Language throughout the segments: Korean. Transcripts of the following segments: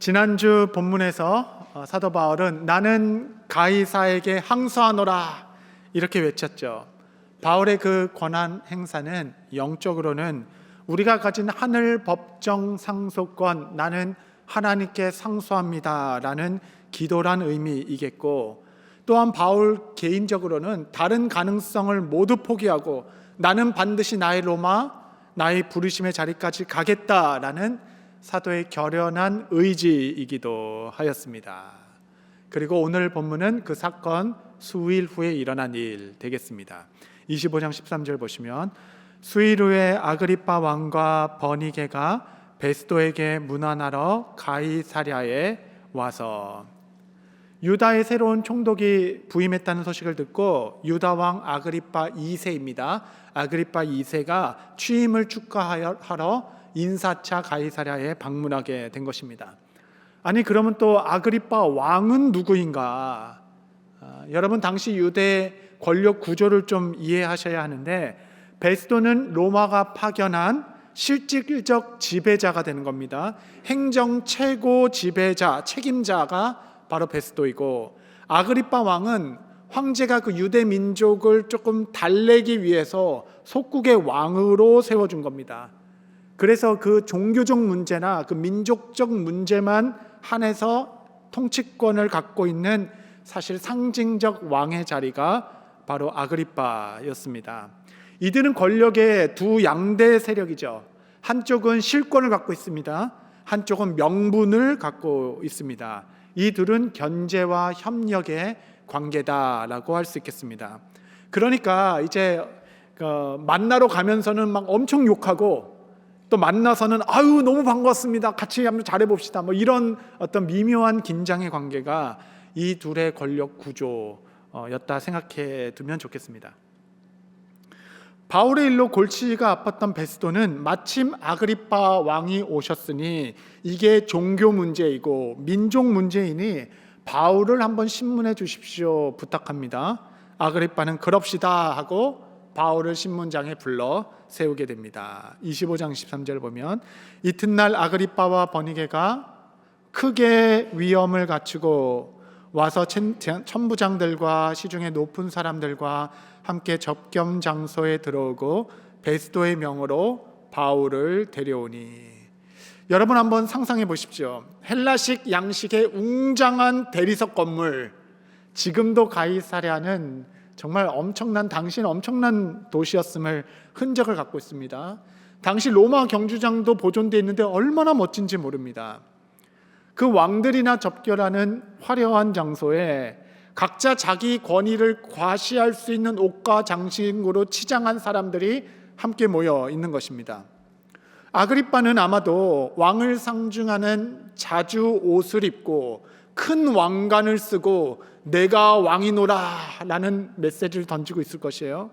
지난주 본문에서 사도 바울은 나는 가이사에게 항소하노라 이렇게 외쳤죠. 바울의 그 권한 행사는 영적으로는 우리가 가진 하늘 법정 상소권, 나는 하나님께 상소합니다 라는 기도란 의미이겠고, 또한 바울 개인적으로는 다른 가능성을 모두 포기하고 나는 반드시 나의 로마, 나의 부르심의 자리까지 가겠다라는 사도의 결연한 의지이기도 하였습니다. 그리고 오늘 본문은 그 사건 수일 후에 일어난 일 되겠습니다. 25장 13절 보시면, 수일 후에 아그리빠 왕과 버니게가 베스도에게 문안하러 가이사랴에 와서, 유다의 새로운 총독이 부임했다는 소식을 듣고 유다 왕 아그리빠 2세입니다. 아그리빠 2세가 취임을 축하하러 인사차 가이사랴에 방문하게 된 것입니다. 아니, 그러면 또 아그리빠 왕은 누구인가? 여러분, 당시 유대 권력 구조를 좀 이해하셔야 하는데, 베스도는 로마가 파견한 실질적 지배자가 되는 겁니다. 행정 최고 지배자, 책임자가 바로 베스도이고, 아그리빠 왕은 황제가 그 유대 민족을 조금 달래기 위해서 속국의 왕으로 세워준 겁니다. 그래서 그 종교적 문제나 그 민족적 문제만 한해서 통치권을 갖고 있는 사실 상징적 왕의 자리가 바로 아그리빠였습니다. 이들은 권력의 두 양대 세력이죠. 한쪽은 실권을 갖고 있습니다. 한쪽은 명분을 갖고 있습니다. 이 둘은 견제와 협력의 관계다라고 할 수 있겠습니다. 그러니까 이제 만나러 가면서는 막 엄청 욕하고, 또 만나서는 아유 너무 반갑습니다, 같이 한번 잘해봅시다, 뭐 이런 어떤 미묘한 긴장의 관계가 이 둘의 권력 구조였다 생각해 두면 좋겠습니다. 바울의 일로 골치가 아팠던 베스도는 마침 아그리빠 왕이 오셨으니 이게 종교 문제이고 민족 문제이니 바울을 한번 신문해 주십시오 부탁합니다. 아그리빠는 그럽시다 하고 바울을 신문장에 불러 세우게 됩니다. 25장 13절 보면, 이튿날 아그리빠와 버니게가 크게 위엄을 갖추고 와서 천부장들과 시중의 높은 사람들과 함께 접견 장소에 들어오고 베스도의 명으로 바울을 데려오니. 여러분 한번 상상해 보십시오. 헬라식 양식의 웅장한 대리석 건물, 지금도 가이사랴는 정말 당시는 엄청난 도시였음을 흔적을 갖고 있습니다. 당시 로마 경주장도 보존되어 있는데 얼마나 멋진지 모릅니다. 그 왕들이나 접견하는 화려한 장소에 각자 자기 권위를 과시할 수 있는 옷과 장식으로 치장한 사람들이 함께 모여 있는 것입니다. 아그리빠는 아마도 왕을 상징하는 자주 옷을 입고 큰 왕관을 쓰고 내가 왕이노라 라는 메시지를 던지고 있을 것이에요.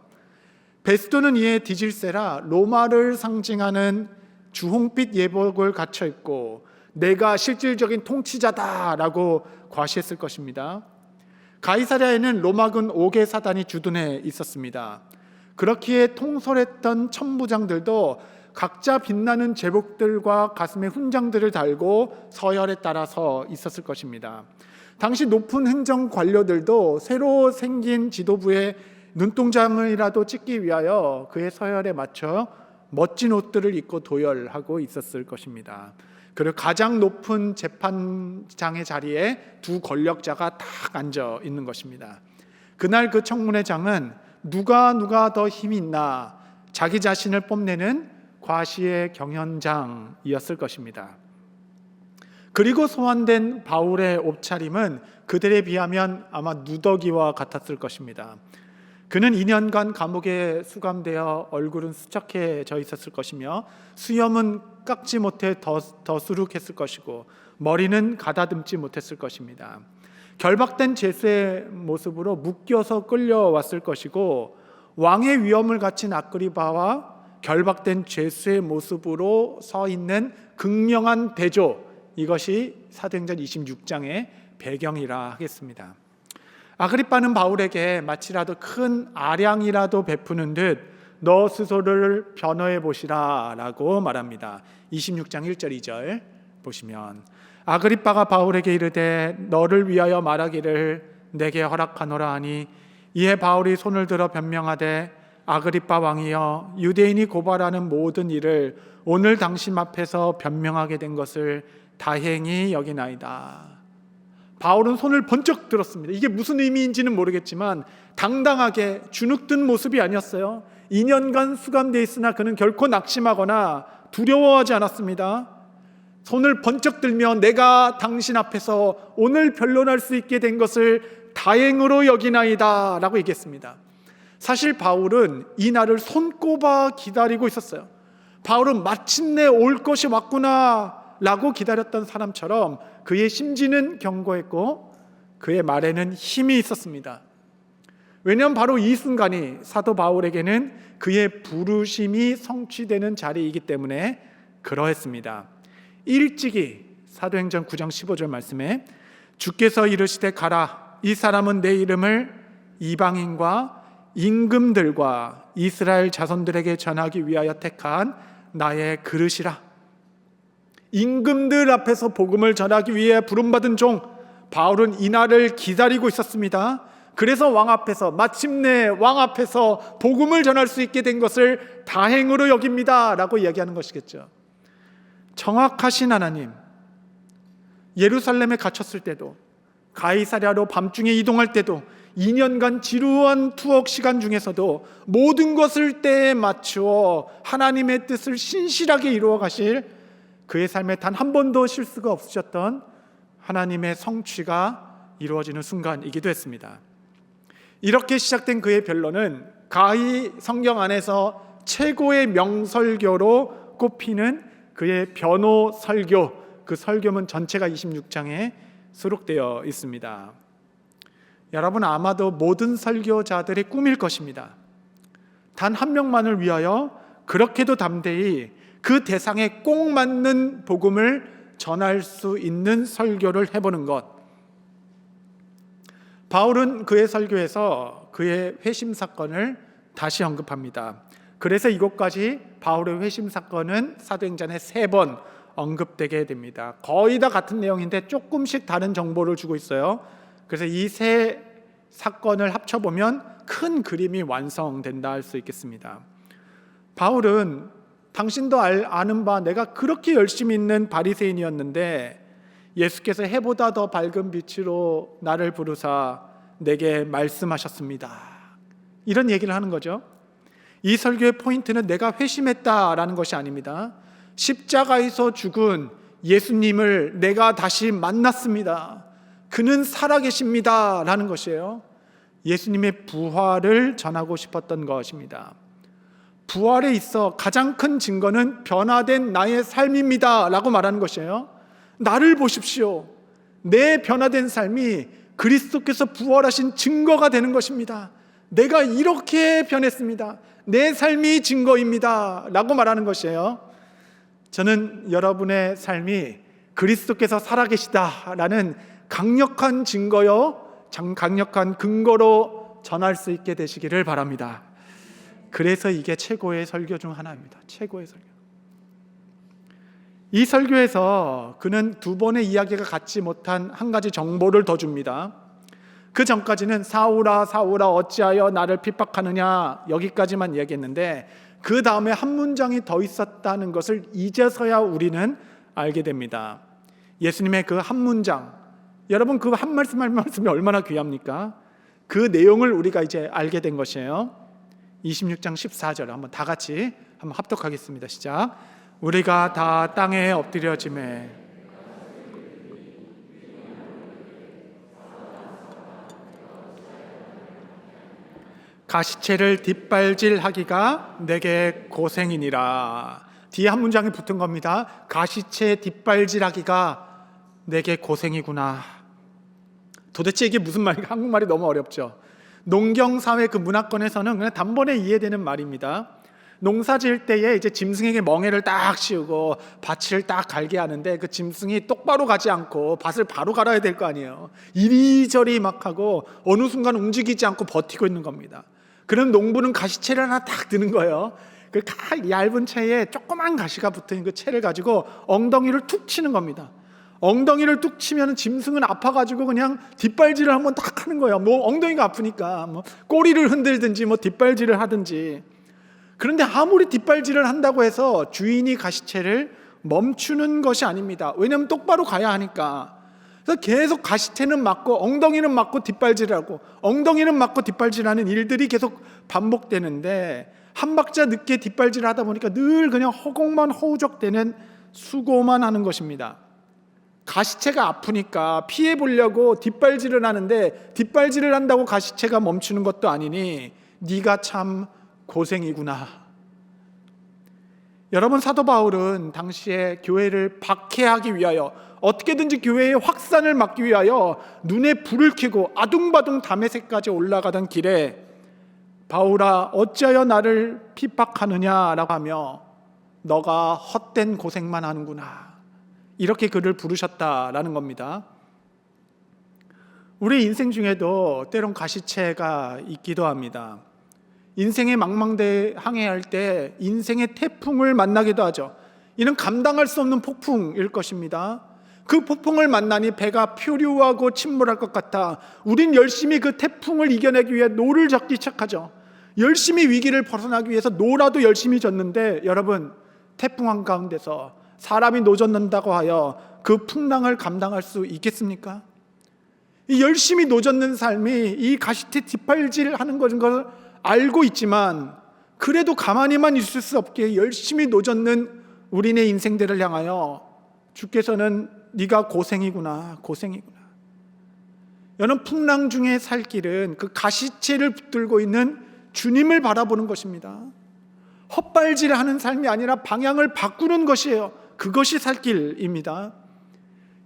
베스도는 이에 뒤질세라 로마를 상징하는 주홍빛 예복을 갖춰 입고 내가 실질적인 통치자다라고 과시했을 것입니다. 가이사랴에는 로마군 5개 사단이 주둔해 있었습니다. 그렇기에 통솔했던 천부장들도 각자 빛나는 제복들과 가슴에 훈장들을 달고 서열에 따라서 있었을 것입니다. 당시 높은 행정 관료들도 새로 생긴 지도부의 눈동장이라도 찍기 위하여 그의 서열에 맞춰 멋진 옷들을 입고 도열하고 있었을 것입니다. 그리고 가장 높은 재판장의 자리에 두 권력자가 딱 앉아 있는 것입니다. 그날 그 청문회장은 누가 더 힘이 있나 자기 자신을 뽐내는 과시의 경연장이었을 것입니다. 그리고 소환된 바울의 옷차림은 그들에 비하면 아마 누더기와 같았을 것입니다. 그는 2년간 감옥에 수감되어 얼굴은 수척해져 있었을 것이며 수염은 깎지 못해 더수룩했을 것이고 머리는 가다듬지 못했을 것입니다. 결박된 죄수의 모습으로 묶여서 끌려왔을 것이고, 왕의 위엄을 갖춘 아그리빠와 결박된 죄수의 모습으로 서 있는 극명한 대조, 이것이 사도행전 26장의 배경이라 하겠습니다. 아그리빠는 바울에게 마치라도 큰 아량이라도 베푸는 듯 너 스스로를 변호해 보시라 라고 말합니다. 26장 1절 2절 보시면, 아그리빠가 바울에게 이르되 너를 위하여 말하기를 내게 허락하노라 하니, 이에 바울이 손을 들어 변명하되 아그리빠 왕이여, 유대인이 고발하는 모든 일을 오늘 당신 앞에서 변명하게 된 것을 다행히 여기나이다. 바울은 손을 번쩍 들었습니다. 이게 무슨 의미인지는 모르겠지만 당당하게 주눅든 모습이 아니었어요. 2년간 수감되어 있으나 그는 결코 낙심하거나 두려워하지 않았습니다. 손을 번쩍 들며 내가 당신 앞에서 오늘 변론할 수 있게 된 것을 다행으로 여기나이다 라고 얘기했습니다. 사실 바울은 이 날을 손꼽아 기다리고 있었어요. 바울은 마침내 올 것이 왔구나 라고 기다렸던 사람처럼 그의 심지는 견고했고 그의 말에는 힘이 있었습니다. 왜냐하면 바로 이 순간이 사도 바울에게는 그의 부르심이 성취되는 자리이기 때문에 그러했습니다. 일찍이 사도행전 9장 15절 말씀에 주께서 이르시되 가라, 이 사람은 내 이름을 이방인과 임금들과 이스라엘 자손들에게 전하기 위하여 택한 나의 그릇이라. 임금들 앞에서 복음을 전하기 위해 부름받은 종 바울은 이날을 기다리고 있었습니다. 그래서 왕 앞에서, 마침내 왕 앞에서 복음을 전할 수 있게 된 것을 다행으로 여깁니다 라고 이야기하는 것이겠죠. 정확하신 하나님, 예루살렘에 갇혔을 때도, 가이사랴로 밤중에 이동할 때도, 2년간 지루한 투옥 시간 중에서도 모든 것을 때에 맞추어 하나님의 뜻을 신실하게 이루어 가실 그의 삶에 단 한 번도 실수가 없으셨던 하나님의 성취가 이루어지는 순간이기도 했습니다. 이렇게 시작된 그의 변론은 가히 성경 안에서 최고의 명설교로 꼽히는 그의 변호 설교, 그 설교문 전체가 26장에 수록되어 있습니다. 여러분, 아마도 모든 설교자들의 꿈일 것입니다. 단 한 명만을 위하여 그렇게도 담대히 그 대상에 꼭 맞는 복음을 전할 수 있는 설교를 해보는 것. 바울은 그의 설교에서 그의 회심 사건을 다시 언급합니다. 그래서 이곳까지 바울의 회심 사건은 사도행전에 3번 언급되게 됩니다. 거의 다 같은 내용인데 조금씩 다른 정보를 주고 있어요. 그래서 이 세 사건을 합쳐보면 큰 그림이 완성된다 할 수 있겠습니다. 바울은 당신도 아는 바 내가 그렇게 열심히 있는 바리새인이었는데 예수께서 해보다 더 밝은 빛으로 나를 부르사 내게 말씀하셨습니다. 이런 얘기를 하는 거죠. 이 설교의 포인트는 내가 회심했다라는 것이 아닙니다. 십자가에서 죽은 예수님을 내가 다시 만났습니다. 그는 살아계십니다 라는 것이에요. 예수님의 부활을 전하고 싶었던 것입니다. 부활에 있어 가장 큰 증거는 변화된 나의 삶입니다 라고 말하는 것이에요. 나를 보십시오. 내 변화된 삶이 그리스도께서 부활하신 증거가 되는 것입니다. 내가 이렇게 변했습니다. 내 삶이 증거입니다 라고 말하는 것이에요. 저는 여러분의 삶이 그리스도께서 살아계시다라는 강력한 증거요, 강력한 근거로 전할 수 있게 되시기를 바랍니다. 그래서 이게 최고의 설교 중 하나입니다. 최고의 설교. 이 설교에서 그는 2번의 이야기가 갖지 못한 한 가지 정보를 더 줍니다. 그 전까지는 사울아 사울아 어찌하여 나를 핍박하느냐 여기까지만 이야기했는데 그 다음에 한 문장이 더 있었다는 것을 이제서야 우리는 알게 됩니다. 예수님의 그 한 문장, 여러분 그 한 말씀 한 말씀이 얼마나 귀합니까? 그 내용을 우리가 이제 알게 된 것이에요. 26장 14절 한번 다 같이 한번 합독하겠습니다. 시작. 우리가 다 땅에 엎드려지매 가시체를 뒷발질하기가 내게 고생이니라. 뒤에 한 문장이 붙은 겁니다. 가시체 뒷발질하기가 내게 고생이구나. 도대체 이게 무슨 말인가? 한국말이 너무 어렵죠. 농경사회 그 문화권에서는 그냥 단번에 이해되는 말입니다. 농사 지을 때에 이제 짐승에게 멍에를 딱 씌우고 밭을 딱 갈게 하는데 그 짐승이 똑바로 가지 않고 밭을 바로 갈아야 될 거 아니에요. 이리저리 막 하고 어느 순간 움직이지 않고 버티고 있는 겁니다. 그럼 농부는 가시채를 하나 딱 드는 거예요. 그 얇은 채에 조그만 가시가 붙은 그 채를 가지고 엉덩이를 툭 치는 겁니다. 엉덩이를 뚝 치면 짐승은 아파가지고 그냥 뒷발질을 한번 딱 하는 거예요. 뭐 엉덩이가 아프니까 뭐 꼬리를 흔들든지 뭐 뒷발질을 하든지. 그런데 아무리 뒷발질을 한다고 해서 주인이 가시체를 멈추는 것이 아닙니다. 왜냐하면 똑바로 가야 하니까. 그래서 계속 가시체는 맞고 엉덩이는 맞고 뒷발질을 하고 엉덩이는 맞고 뒷발질하는 일들이 계속 반복되는데, 한 박자 늦게 뒷발질을 하다 보니까 늘 그냥 허공만 허우적대는 수고만 하는 것입니다. 가시체가 아프니까 피해 보려고 뒷발질을 하는데, 뒷발질을 한다고 가시체가 멈추는 것도 아니니 네가 참 고생이구나. 여러분, 사도 바울은 당시에 교회를 박해하기 위하여, 어떻게든지 교회의 확산을 막기 위하여 눈에 불을 켜고 아둥바둥 다메섹까지 올라가던 길에 바울아 어찌하여 나를 핍박하느냐라고 하며 너가 헛된 고생만 하는구나, 이렇게 그를 부르셨다라는 겁니다. 우리 인생 중에도 때론 가시체가 있기도 합니다. 인생의 망망대해 항해할 때 인생의 태풍을 만나기도 하죠. 이는 감당할 수 없는 폭풍일 것입니다. 그 폭풍을 만나니 배가 표류하고 침몰할 것 같아 우린 열심히 그 태풍을 이겨내기 위해 노를 젓기 시작하죠. 열심히 위기를 벗어나기 위해서 노라도 열심히 젓는데, 여러분, 태풍 한가운데서 사람이 노 젓는다고 하여 그 풍랑을 감당할 수 있겠습니까? 이 열심히 노 젓는 삶이 이 가시체 뒷발질하는 걸 알고 있지만 그래도 가만히만 있을 수 없게 열심히 노 젓는 우리네 인생들을 향하여 주께서는 네가 고생이구나, 고생이구나. 여러분, 풍랑 중에 살 길은 그 가시체를 붙들고 있는 주님을 바라보는 것입니다. 헛발질하는 삶이 아니라 방향을 바꾸는 것이에요. 그것이 살 길입니다.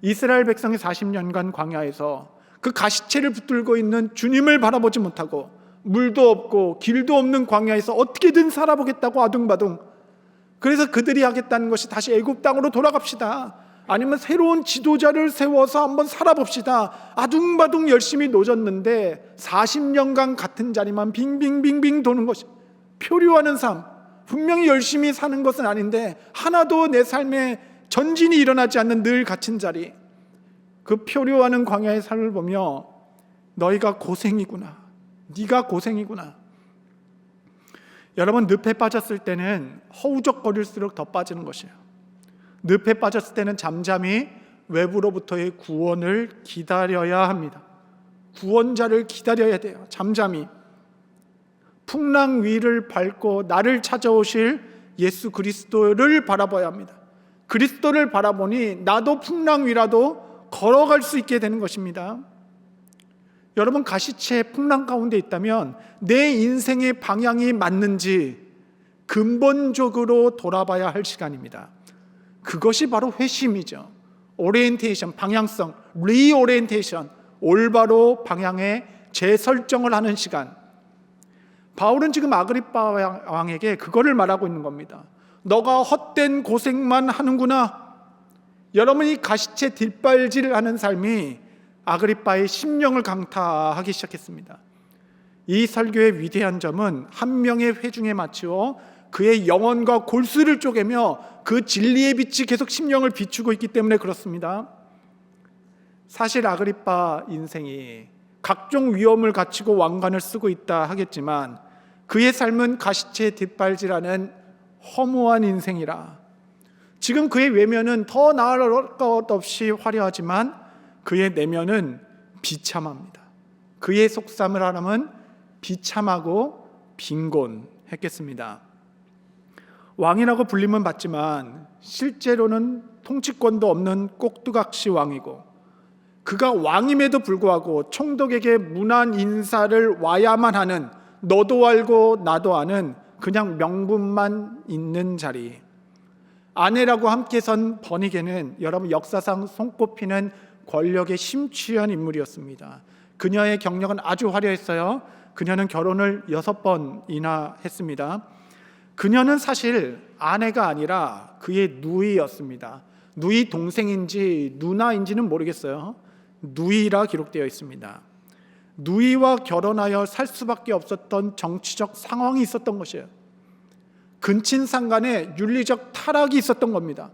이스라엘 백성이 40년간 광야에서 그 가시체를 붙들고 있는 주님을 바라보지 못하고 물도 없고 길도 없는 광야에서 어떻게든 살아보겠다고 아둥바둥, 그래서 그들이 하겠다는 것이 다시 애굽 땅으로 돌아갑시다, 아니면 새로운 지도자를 세워서 한번 살아봅시다, 아둥바둥 열심히 노졌는데 40년간 같은 자리만 빙빙빙빙 도는 것이 표류하는 삶. 분명히 열심히 사는 것은 아닌데 하나도 내 삶에 전진이 일어나지 않는 늘 갇힌 자리, 그 표류하는 광야의 삶을 보며 너희가 고생이구나, 네가 고생이구나. 여러분, 늪에 빠졌을 때는 허우적거릴수록 더 빠지는 것이에요. 늪에 빠졌을 때는 잠잠히 외부로부터의 구원을 기다려야 합니다. 구원자를 기다려야 돼요. 잠잠히. 풍랑 위를 밟고 나를 찾아오실 예수 그리스도를 바라봐야 합니다. 그리스도를 바라보니 나도 풍랑 위라도 걸어갈 수 있게 되는 것입니다. 여러분, 가시체 풍랑 가운데 있다면 내 인생의 방향이 맞는지 근본적으로 돌아봐야 할 시간입니다. 그것이 바로 회심이죠. 오리엔테이션, 방향성, 리오리엔테이션, 올바로 방향의 재설정을 하는 시간. 바울은 지금 아그리빠 왕에게 그거를 말하고 있는 겁니다. 너가 헛된 고생만 하는구나. 여러분이 가시체 뒷발질하는 삶이 아그리빠의 심령을 강타하기 시작했습니다. 이 설교의 위대한 점은 한 명의 회중에 맞추어 그의 영혼과 골수를 쪼개며 그 진리의 빛이 계속 심령을 비추고 있기 때문에 그렇습니다. 사실 아그리빠 인생이 각종 위험을 갖추고 왕관을 쓰고 있다 하겠지만 그의 삶은 가시체 뒷발질하는 허무한 인생이라. 지금 그의 외면은 더 나을 것 없이 화려하지만 그의 내면은 비참합니다. 그의 속담을 하라면 비참하고 빈곤했겠습니다. 왕이라고 불림은 받지만 실제로는 통치권도 없는 꼭두각시 왕이고, 그가 왕임에도 불구하고 총독에게 문안 인사를 와야만 하는, 너도 알고 나도 아는 그냥 명분만 있는 자리. 아내라고 함께 선 버니게는 여러분 역사상 손꼽히는 권력에 심취한 인물이었습니다. 그녀의 경력은 아주 화려했어요. 그녀는 결혼을 6번이나 했습니다. 그녀는 사실 아내가 아니라 그의 누이였습니다. 누이 동생인지 누나인지는 모르겠어요. 누이라 기록되어 있습니다. 누이와 결혼하여 살 수밖에 없었던 정치적 상황이 있었던 것이에요. 근친상간에 윤리적 타락이 있었던 겁니다.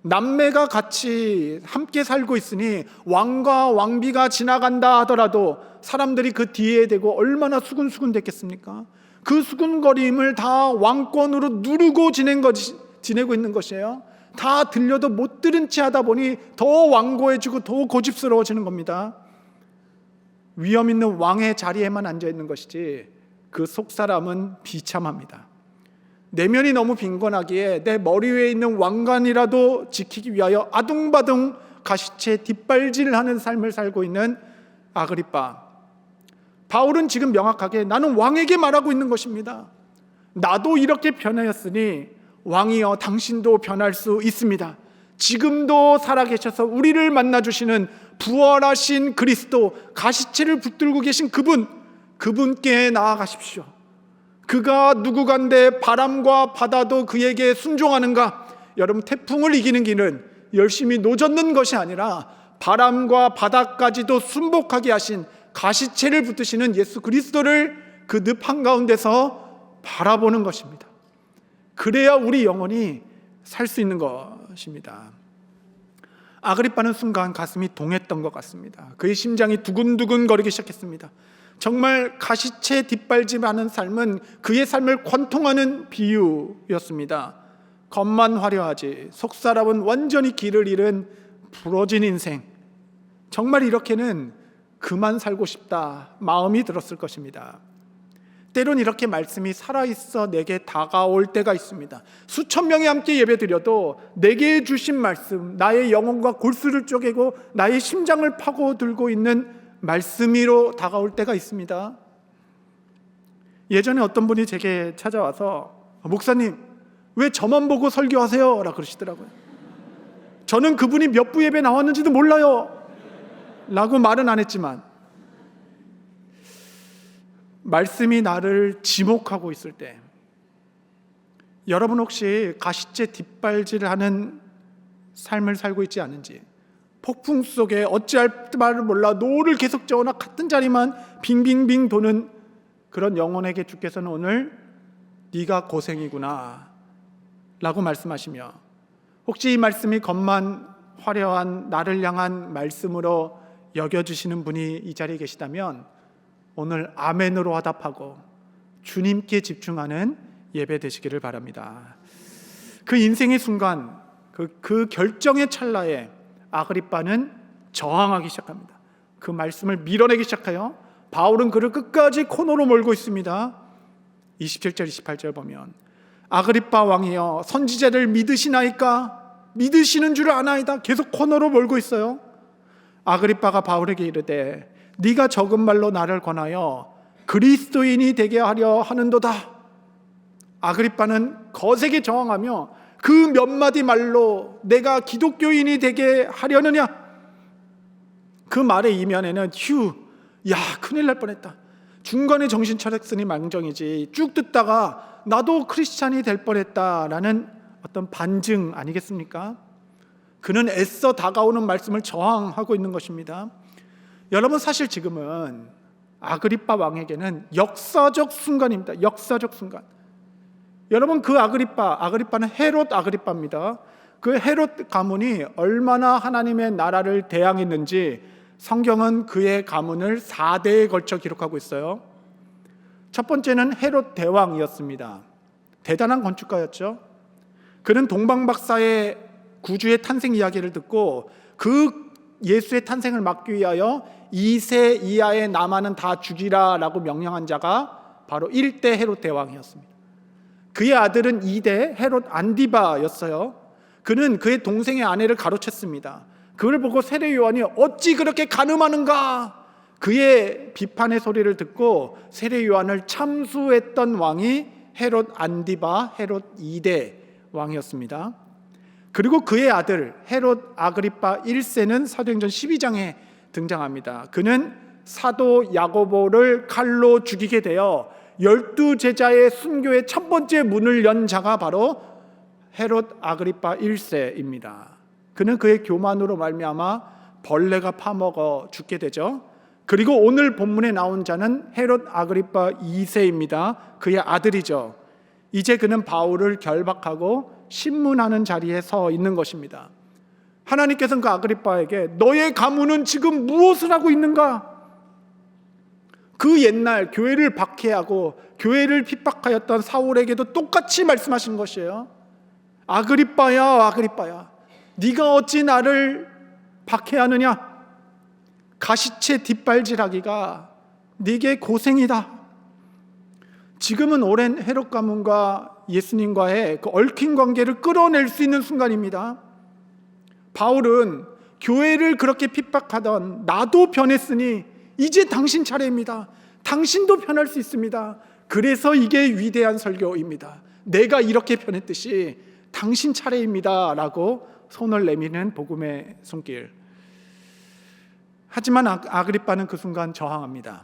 남매가 같이 함께 살고 있으니 왕과 왕비가 지나간다 하더라도 사람들이 그 뒤에 대고 얼마나 수군수군 됐겠습니까? 그 수군거림을 다 왕권으로 누르고 지내고 있는 것이에요. 다 들려도 못 들은 채 하다 보니 더 완고해지고 더 고집스러워지는 겁니다. 위험 있는 왕의 자리에만 앉아 있는 것이지 그 속사람은 비참합니다. 내면이 너무 빈곤하기에 내 머리 위에 있는 왕관이라도 지키기 위하여 아둥바둥 가시채 뒷발질하는 삶을 살고 있는 아그리빠. 바울은 지금 명확하게 나는 왕에게 말하고 있는 것입니다. 나도 이렇게 변하였으니 왕이여 당신도 변할 수 있습니다. 지금도 살아계셔서 우리를 만나주시는 부활하신 그리스도, 가시채를 붙들고 계신 그분께 나아가십시오. 그가 누구간데 바람과 바다도 그에게 순종하는가? 여러분, 태풍을 이기는 길은 열심히 노젓는 것이 아니라 바람과 바다까지도 순복하게 하신 가시채를 붙드시는 예수 그리스도를 그 늪 한가운데서 바라보는 것입니다. 그래야 우리 영혼이 살 수 있는 것입니다. 아그리빠는 순간 가슴이 동했던 것 같습니다. 그의 심장이 두근두근 거리기 시작했습니다. 정말 가시채 뒷발질하는 삶은 그의 삶을 관통하는 비유였습니다. 겉만 화려하지 속사람은 완전히 길을 잃은 부러진 인생. 정말 이렇게는 그만 살고 싶다 마음이 들었을 것입니다. 때론 이렇게 말씀이 살아있어 내게 다가올 때가 있습니다. 수천 명이 함께 예배드려도 내게 주신 말씀, 나의 영혼과 골수를 쪼개고 나의 심장을 파고들고 있는 말씀으로 다가올 때가 있습니다. 예전에 어떤 분이 제게 찾아와서 목사님 왜 저만 보고 설교하세요? 라고 그러시더라고요. 저는 그분이 몇 부 예배 나왔는지도 몰라요 라고 말은 안 했지만 말씀이 나를 지목하고 있을 때, 여러분 혹시 가시채 뒷발질하는 삶을 살고 있지 않은지, 폭풍 속에 어찌할 말을 몰라 노를 계속 저어나 같은 자리만 빙빙빙 도는 그런 영혼에게 주께서는 오늘 네가 고생이구나 라고 말씀하시며, 혹시 이 말씀이 겉만 화려한 나를 향한 말씀으로 여겨주시는 분이 이 자리에 계시다면 오늘 아멘으로 화답하고 주님께 집중하는 예배 되시기를 바랍니다. 그 인생의 순간, 그 결정의 찰나에 아그리빠는 저항하기 시작합니다. 그 말씀을 밀어내기 시작해요. 바울은 그를 끝까지 코너로 몰고 있습니다. 27절 28절 보면 아그리빠 왕이여 선지자를 믿으시나이까? 믿으시는 줄 아나이다. 계속 코너로 몰고 있어요. 아그리빠가 바울에게 이르되 네가 적은 말로 나를 권하여 그리스도인이 되게 하려 하는도다. 아그리빠는 거세게 저항하며 그 몇 마디 말로 내가 기독교인이 되게 하려느냐? 그 말의 이면에는 야 큰일 날 뻔했다. 중간에 정신 차렸으니 망정이지. 쭉 듣다가 나도 크리스찬이 될 뻔했다라는 어떤 반증 아니겠습니까? 그는 애써 다가오는 말씀을 저항하고 있는 것입니다. 여러분, 사실 지금은 아그리빠 왕에게는 역사적 순간입니다. 역사적 순간. 여러분, 그 아그리빠는 헤롯 아그리빠입니다. 그 헤롯 가문이 얼마나 하나님의 나라를 대항했는지 성경은 그의 가문을 4대에 걸쳐 기록하고 있어요. 첫 번째는 헤롯 대왕이었습니다. 대단한 건축가였죠. 그는 동방박사의 구주의 탄생 이야기를 듣고 그 예수의 탄생을 막기 위하여 2세 이하의 남아는 다 죽이라 라고 명령한 자가 바로 1대 헤롯 대왕이었습니다. 그의 아들은 2대 헤롯 안디바였어요. 그는 그의 동생의 아내를 가로챘습니다. 그걸 보고 세례 요한이 어찌 그렇게 간음하는가? 그의 비판의 소리를 듣고 세례 요한을 참수했던 왕이 헤롯 안디바, 헤롯 2대 왕이었습니다. 그리고 그의 아들 헤롯 아그리빠 1세는 사도행전 12장에 등장합니다. 그는 사도 야고보를 칼로 죽이게 되어 12제자의 순교의 첫 번째 문을 연 자가 바로 헤롯 아그리빠 1세입니다. 그는 그의 교만으로 말미암아 벌레가 파먹어 죽게 되죠. 그리고 오늘 본문에 나온 자는 헤롯 아그리빠 2세입니다. 그의 아들이죠. 이제 그는 바울을 결박하고 신문하는 자리에 서 있는 것입니다. 하나님께서는 그 아그리빠에게 너의 가문은 지금 무엇을 하고 있는가? 그 옛날 교회를 박해하고 교회를 핍박하였던 사울에게도 똑같이 말씀하신 것이에요. 아그리빠야, 아그리빠야, 네가 어찌 나를 박해하느냐? 가시체 뒷발질하기가 네게 고생이다. 지금은 오랜 헤롯 가문과 예수님과의 그 얽힌 관계를 끌어낼 수 있는 순간입니다. 바울은 교회를 그렇게 핍박하던 나도 변했으니 이제 당신 차례입니다. 당신도 변할 수 있습니다. 그래서 이게 위대한 설교입니다. 내가 이렇게 변했듯이 당신 차례입니다 라고 손을 내미는 복음의 손길. 하지만 아그리빠는 그 순간 저항합니다.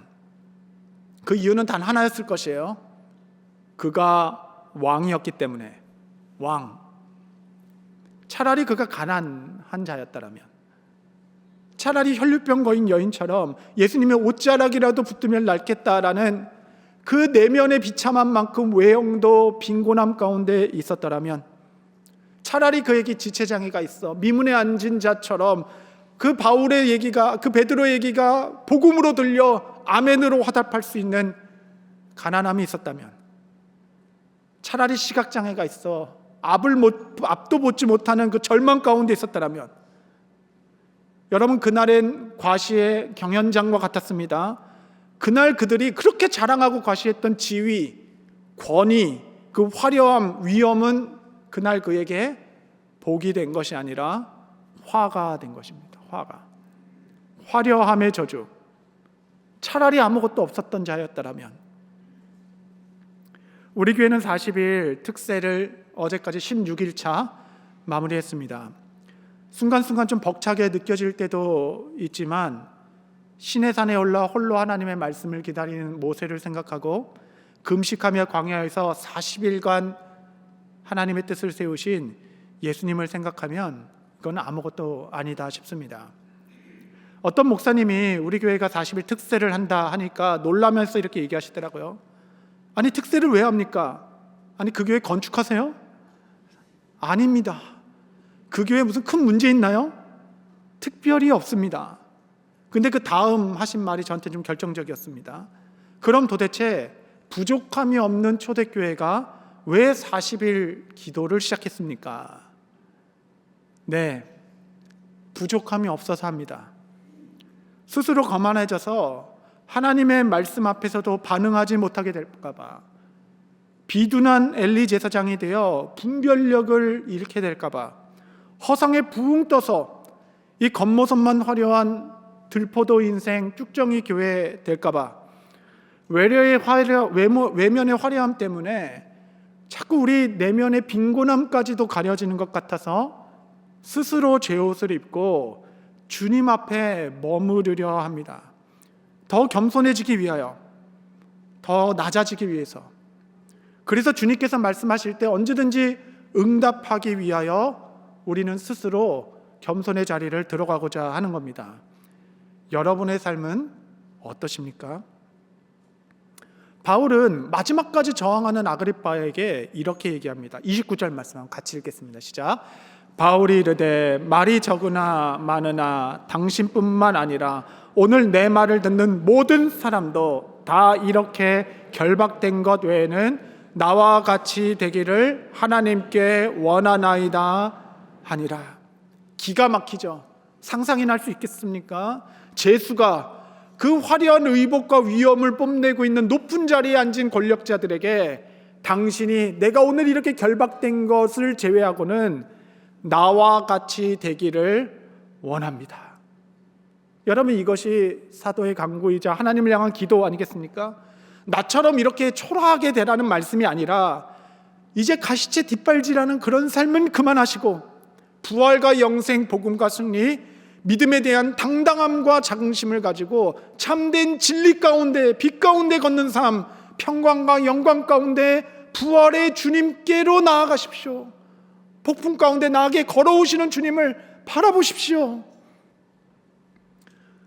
그 이유는 단 하나였을 것이에요. 그가 왕이었기 때문에. 왕. 차라리 그가 가난한 자였다라면, 차라리 혈류병 거인 여인처럼 예수님의 옷자락이라도 붙으면 낫겠다라는 그 내면의 비참한 만큼 외형도 빈곤함 가운데 있었더라면, 차라리 그에게 지체장애가 있어 미문에 앉은 자처럼 그 바울의 얘기가, 그 베드로의 얘기가 복음으로 들려 아멘으로 화답할 수 있는 가난함이 있었다면, 차라리 시각장애가 있어 앞도 보지 못하는 그 절망 가운데 있었다면, 여러분 그날엔 과시의 경연장과 같았습니다. 그날 그들이 그렇게 자랑하고 과시했던 지위, 권위, 그 화려함, 위엄은 그날 그에게 복이 된 것이 아니라 화가 된 것입니다. 화가. 화려함의 저주. 차라리 아무것도 없었던 자였다면. 우리 교회는 40일 특세를 어제까지 16일차 마무리했습니다. 순간순간 좀 벅차게 느껴질 때도 있지만, 시내산에 올라 홀로 하나님의 말씀을 기다리는 모세를 생각하고 금식하며 광야에서 40일간 하나님의 뜻을 세우신 예수님을 생각하면 이건 아무것도 아니다 싶습니다. 어떤 목사님이 우리 교회가 40일 특세를 한다 하니까 놀라면서 이렇게 얘기하시더라고요. 아니 특세를 왜 합니까? 아니 그 교회 건축하세요? 아닙니다. 그 교회에 무슨 큰 문제 있나요? 특별히 없습니다. 근데 그 다음 하신 말이 저한테 좀 결정적이었습니다. 그럼 도대체 부족함이 없는 초대교회가 왜 40일 기도를 시작했습니까? 네, 부족함이 없어서 합니다. 스스로 거만해져서 하나님의 말씀 앞에서도 반응하지 못하게 될까 봐, 비둔한 엘리 제사장이 되어 분별력을 잃게 될까 봐, 허상에 붕 떠서 이 겉모습만 화려한 들포도 인생 쭉정이 교회 될까 봐, 외면의 화려함 때문에 자꾸 우리 내면의 빈곤함까지도 가려지는 것 같아서 스스로 제옷을 입고 주님 앞에 머무르려 합니다. 더 겸손해지기 위하여, 더 낮아지기 위해서. 그래서 주님께서 말씀하실 때 언제든지 응답하기 위하여 우리는 스스로 겸손의 자리를 들어가고자 하는 겁니다. 여러분의 삶은 어떠십니까? 바울은 마지막까지 저항하는 아그리빠에게 이렇게 얘기합니다. 29절 말씀 같이 읽겠습니다. 시작. 바울이 이르되 말이 적으나 많으나 당신뿐만 아니라 오늘 내 말을 듣는 모든 사람도 다 이렇게 결박된 것 외에는 나와 같이 되기를 하나님께 원하나이다 하니라. 기가 막히죠. 상상이나 할 수 있겠습니까? 제수가 그 화려한 의복과 위엄을 뽐내고 있는 높은 자리에 앉은 권력자들에게 당신이 내가 오늘 이렇게 결박된 것을 제외하고는 나와 같이 되기를 원합니다. 여러분, 이것이 사도의 간구이자 하나님을 향한 기도 아니겠습니까? 나처럼 이렇게 초라하게 되라는 말씀이 아니라 이제 가시체 뒷발질하는 그런 삶은 그만하시고 부활과 영생, 복음과 승리, 믿음에 대한 당당함과 자긍심을 가지고 참된 진리 가운데, 빛 가운데 걷는 삶, 평강과 영광 가운데 부활의 주님께로 나아가십시오. 폭풍 가운데 나에게 걸어오시는 주님을 바라보십시오.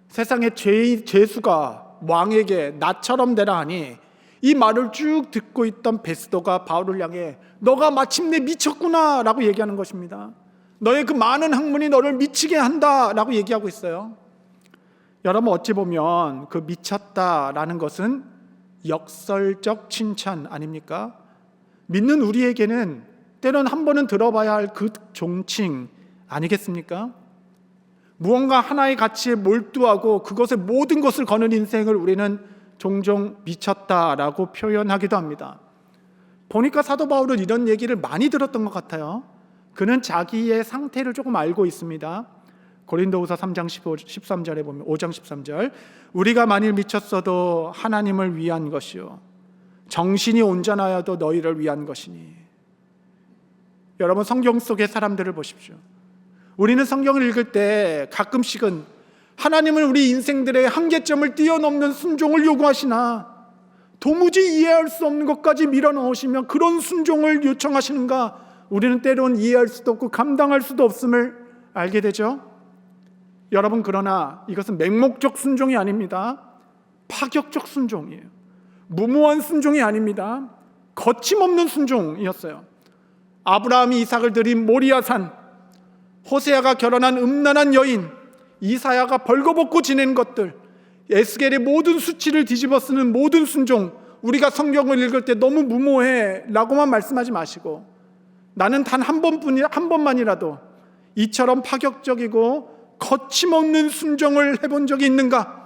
세상의 죄수가 왕에게 나처럼 되라 하니 이 말을 쭉 듣고 있던 베스도가 바울을 향해 너가 마침내 미쳤구나 라고 얘기하는 것입니다. 너의 그 많은 학문이 너를 미치게 한다 라고 얘기하고 있어요. 여러분, 어찌 보면 그 미쳤다라는 것은 역설적 칭찬 아닙니까? 믿는 우리에게는 때론 한 번은 들어봐야 할 그 종칭 아니겠습니까? 무언가 하나의 가치에 몰두하고 그것에 모든 것을 거는 인생을 우리는 종종 미쳤다라고 표현하기도 합니다. 보니까 사도 바울은 이런 얘기를 많이 들었던 것 같아요. 그는 자기의 상태를 조금 알고 있습니다. 고린도후서 3장 13절에 보면 5장 13절 우리가 만일 미쳤어도 하나님을 위한 것이요 정신이 온전하여도 너희를 위한 것이니. 여러분, 성경 속의 사람들을 보십시오. 우리는 성경을 읽을 때 가끔씩은 하나님은 우리 인생들의 한계점을 뛰어넘는 순종을 요구하시나 도무지 이해할 수 없는 것까지 밀어넣으시며 그런 순종을 요청하시는가 우리는 때론 이해할 수도 없고 감당할 수도 없음을 알게 되죠. 여러분, 그러나 이것은 맹목적 순종이 아닙니다. 파격적 순종이에요. 무모한 순종이 아닙니다. 거침없는 순종이었어요. 아브라함이 이삭을 드린 모리아산, 호세아가 결혼한 음란한 여인, 이사야가 벌거벗고 지낸 것들, 에스겔의 모든 수치를 뒤집어 쓰는 모든 순종, 우리가 성경을 읽을 때 너무 무모해 라고만 말씀하지 마시고 나는 단 한 번만이라도 이처럼 파격적이고 거침없는 순종을 해본 적이 있는가?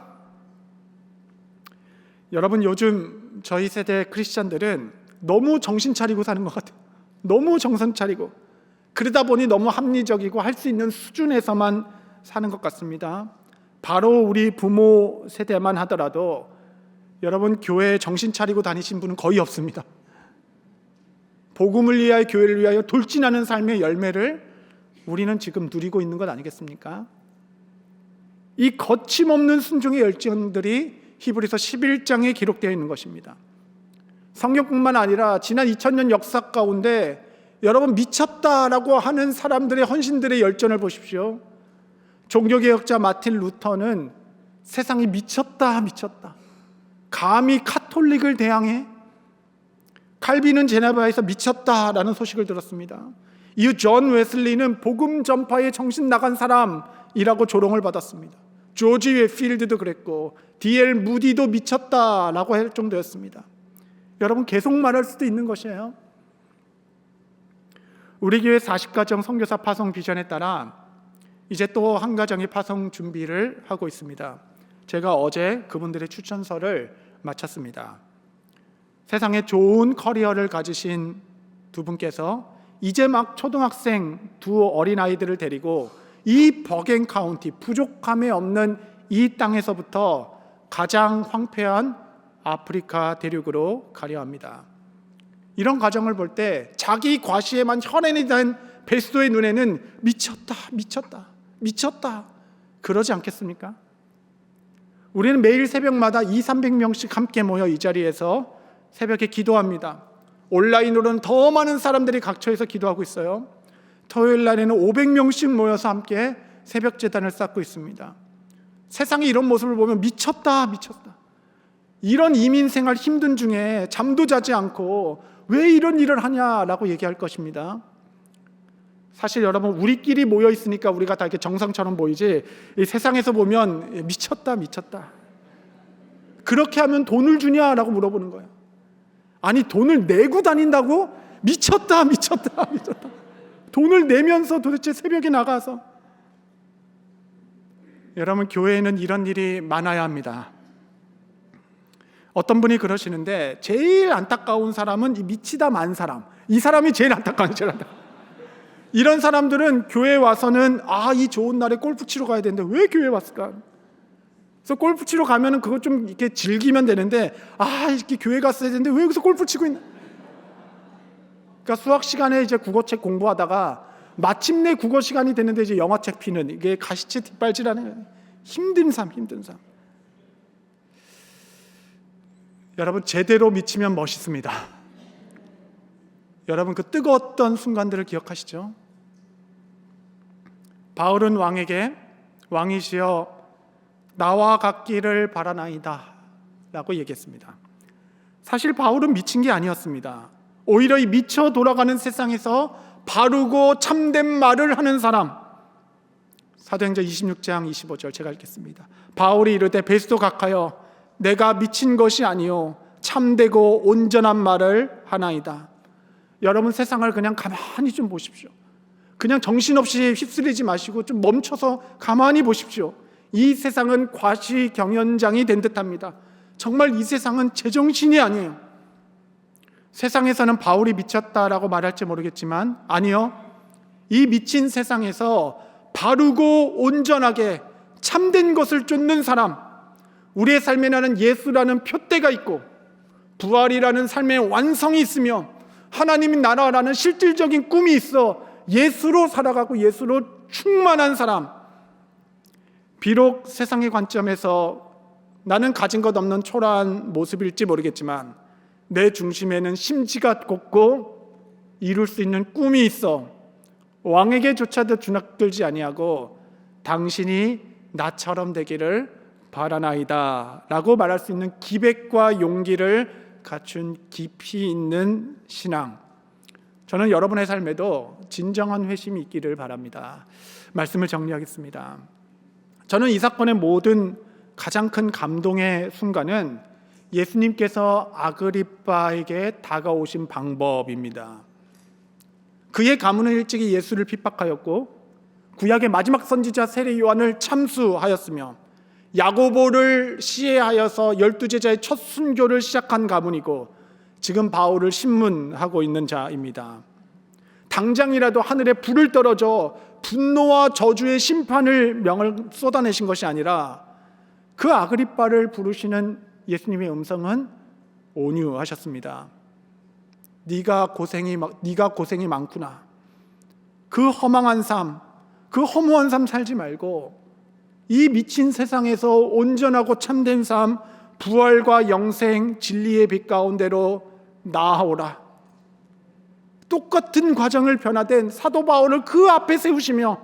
여러분, 요즘 저희 세대 크리스찬들은 너무 정신 차리고 사는 것 같아요. 너무 정신 차리고 그러다 보니 너무 합리적이고 할 수 있는 수준에서만 사는 것 같습니다. 바로 우리 부모 세대만 하더라도 여러분, 교회에 정신 차리고 다니신 분은 거의 없습니다. 복음을 위하여 교회를 위하여 돌진하는 삶의 열매를 우리는 지금 누리고 있는 것 아니겠습니까? 이 거침없는 순종의 열정들이 히브리서 11장에 기록되어 있는 것입니다. 성경뿐만 아니라 지난 2000년 역사 가운데 여러분, 미쳤다라고 하는 사람들의 헌신들의 열정을 보십시오. 종교개혁자 마틴 루터는 세상이 미쳤다 감히 카톨릭을 대항해? 칼빈은 제네바에서 미쳤다라는 소식을 들었습니다. 이후 존 웨슬리는 복음 전파에 정신 나간 사람이라고 조롱을 받았습니다. 조지 웨필드도 그랬고 D.L. 무디도 미쳤다라고 할 정도였습니다. 여러분, 계속 말할 수도 있는 것이에요. 우리 교회 40가정 선교사 파송 비전에 따라 이제 또 한 가정의 파송 준비를 하고 있습니다. 제가 어제 그분들의 추천서를 마쳤습니다. 세상에 좋은 커리어를 가지신 두 분께서 이제 막 초등학생 두 어린아이들을 데리고 이 버겐 카운티, 부족함에 없는 이 땅에서부터 가장 황폐한 아프리카 대륙으로 가려 합니다. 이런 가정을 볼 때 자기 과시에만 혈안이 된 베스도의 눈에는 미쳤다 그러지 않겠습니까? 우리는 매일 새벽마다 200~300명씩 함께 모여 이 자리에서 새벽에 기도합니다. 온라인으로는 더 많은 사람들이 각처에서 기도하고 있어요. 토요일 날에는 500명씩 모여서 함께 새벽 제단을 쌓고 있습니다. 세상에 이런 모습을 보면 미쳤다. 이런 이민 생활 힘든 중에 잠도 자지 않고 왜 이런 일을 하냐라고 얘기할 것입니다. 사실 여러분, 우리끼리 모여 있으니까 우리가 다 이렇게 정상처럼 보이지 이 세상에서 보면 미쳤다. 그렇게 하면 돈을 주냐라고 물어보는 거예요. 아니, 돈을 내고 다닌다고? 미쳤다. 돈을 내면서 도대체 새벽에 나가서. 여러분, 교회에는 이런 일이 많아야 합니다. 어떤 분이 그러시는데 제일 안타까운 사람은 이 미치다 만 사람, 이 사람이 제일 안타까워요. 이런 사람들은 교회에 와서는 이 좋은 날에 골프 치러 가야 되는데 왜 교회에 왔을까? 그래서 골프 치러 가면은 그거 좀 이렇게 즐기면 되는데 이렇게 교회 갔어야 되는데 왜 여기서 골프 치고 있나? 그러니까 수학 시간에 이제 국어책 공부하다가 마침내 국어 시간이 됐는데 이제 영어책 피는, 이게 가시체 뒷발질하는 힘든 삶. 여러분, 제대로 미치면 멋있습니다. 여러분, 그 뜨거웠던 순간들을 기억하시죠? 바울은 왕에게 왕이시여 나와 같기를 바라나이다 라고 얘기했습니다. 사실 바울은 미친 게 아니었습니다. 오히려 이 미쳐 돌아가는 세상에서 바르고 참된 말을 하는 사람. 사도행전 26장 25절 제가 읽겠습니다. 바울이 이르되 베스도 각하여 내가 미친 것이 아니요 참되고 온전한 말을 하나이다. 여러분, 세상을 그냥 가만히 좀 보십시오. 그냥 정신없이 휩쓸리지 마시고 좀 멈춰서 가만히 보십시오. 이 세상은 과시경연장이 된 듯합니다. 정말 이 세상은 제정신이 아니에요. 세상에서는 바울이 미쳤다라고 말할지 모르겠지만 아니요, 이 미친 세상에서 바르고 온전하게 참된 것을 쫓는 사람, 우리의 삶에는 예수라는 표대가 있고 부활이라는 삶의 완성이 있으며 하나님의 나라라는 실질적인 꿈이 있어 예수로 살아가고 예수로 충만한 사람, 비록 세상의 관점에서 나는 가진 것 없는 초라한 모습일지 모르겠지만 내 중심에는 심지가 곱고 이룰 수 있는 꿈이 있어 왕에게조차도 주눅들지 아니하고 당신이 나처럼 되기를 바라나이다 라고 말할 수 있는 기백과 용기를 갖춘 깊이 있는 신앙, 저는 여러분의 삶에도 진정한 회심이 있기를 바랍니다. 말씀을 정리하겠습니다. 저는 이 사건의 모든 가장 큰 감동의 순간은 예수님께서 아그리빠에게 다가오신 방법입니다. 그의 가문은 일찍이 예수를 핍박하였고 구약의 마지막 선지자 세례 요한을 참수하였으며 야고보를 시해하여서 12제자의 첫 순교를 시작한 가문이고 지금 바울을 신문하고 있는 자입니다. 당장이라도 하늘에 불을 떨어져 분노와 저주의 심판을 명을 쏟아내신 것이 아니라 그 아그리빠를 부르시는 예수님의 음성은 온유하셨습니다. 네가 고생이 많구나. 그 허망한 삶, 그 허무한 삶 살지 말고 이 미친 세상에서 온전하고 참된 삶, 부활과 영생, 진리의 빛 가운데로 나아오라. 똑같은 과정을 변화된 사도 바울을 그 앞에 세우시며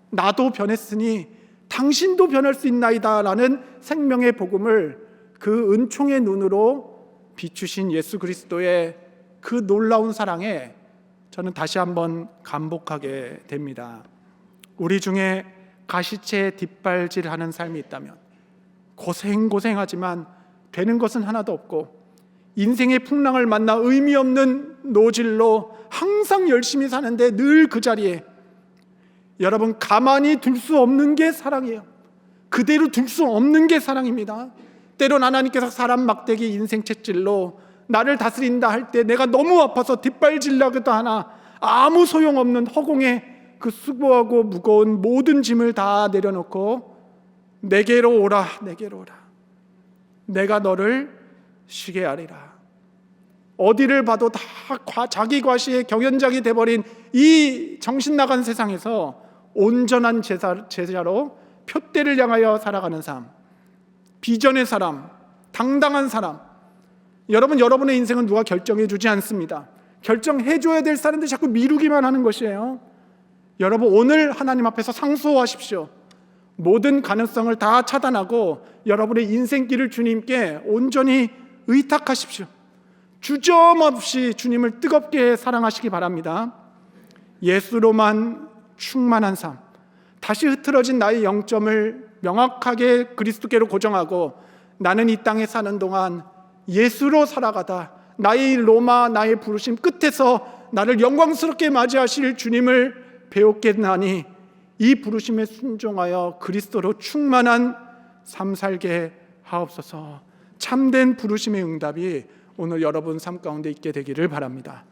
나도 변했으니 당신도 변할 수 있나이다 라는 생명의 복음을 그 은총의 눈으로 비추신 예수 그리스도의 그 놀라운 사랑에 저는 다시 한번 감복하게 됩니다. 우리 중에 가시채 뒷발질하는 삶이 있다면 고생하지만 되는 것은 하나도 없고 인생의 풍랑을 만나 의미 없는 노질로 항상 열심히 사는데 늘 그 자리에 여러분 가만히 둘 수 없는 게 사랑이에요. 그대로 둘 수 없는 게 사랑입니다. 때론 하나님께서 사람 막대기 인생 채찍로 나를 다스린다 할 때 내가 너무 아파서 뒷발질라고도 하나 아무 소용없는 허공에 그 수고하고 무거운 모든 짐을 다 내려놓고 내게로 오라, 내게로 오라. 내가 너를 쉬게 하리라. 어디를 봐도 다 자기 과시의 경연장이 돼버린 이 정신 나간 세상에서 온전한 제자로 표대를 향하여 살아가는 삶, 비전의 사람, 당당한 사람. 여러분, 여러분의 인생은 누가 결정해 주지 않습니다. 결정해줘야 될 사람들 자꾸 미루기만 하는 것이에요. 여러분, 오늘 하나님 앞에서 상소하십시오. 모든 가능성을 다 차단하고 여러분의 인생길을 주님께 온전히 의탁하십시오. 주저없이 주님을 뜨겁게 사랑하시기 바랍니다. 예수로만 충만한 삶, 다시 흐트러진 나의 영점을 명확하게 그리스도께로 고정하고 나는 이 땅에 사는 동안 예수로 살아가다 나의 로마, 나의 부르심 끝에서 나를 영광스럽게 맞이하실 주님을 배웠겠나니 이 부르심에 순종하여 그리스도로 충만한 삶 살게 하옵소서. 참된 부르심의 응답이 오늘 여러분 삶 가운데 있게 되기를 바랍니다.